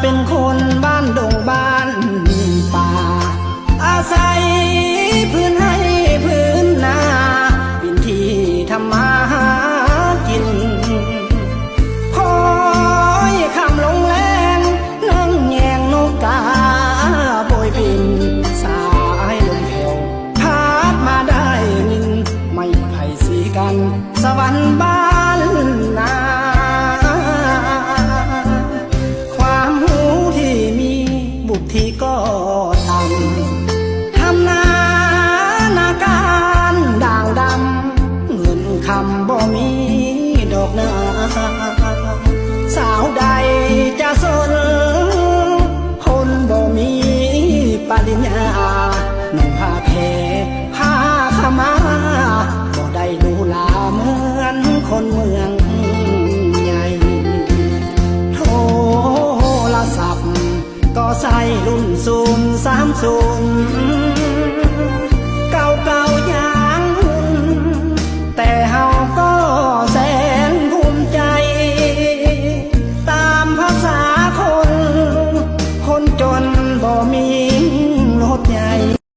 เป็นคนบ้านดงบ้านป่าอาศัยพื้นให้พื้นนาเป็นที่ทำมาหากินคอยคำลงแรงนั่งแยงนกกาโบยบินสายลมแผ่วพัดมาได้นินไม่ไผ่สีกันสวรรค์บ้านนาความหูที่มีบุตรที่ก็ต่ำทำนาการด่างดำเงินคำบ่มีดอกนาสาวใดจะสนคนบ่มีปริญญาหนุ่มผ้าเพผ้าขมาบ่ได้ดูลาเหมือนคนเมืองใหญ่โทรศัพท์ก็ใส่รุ่น30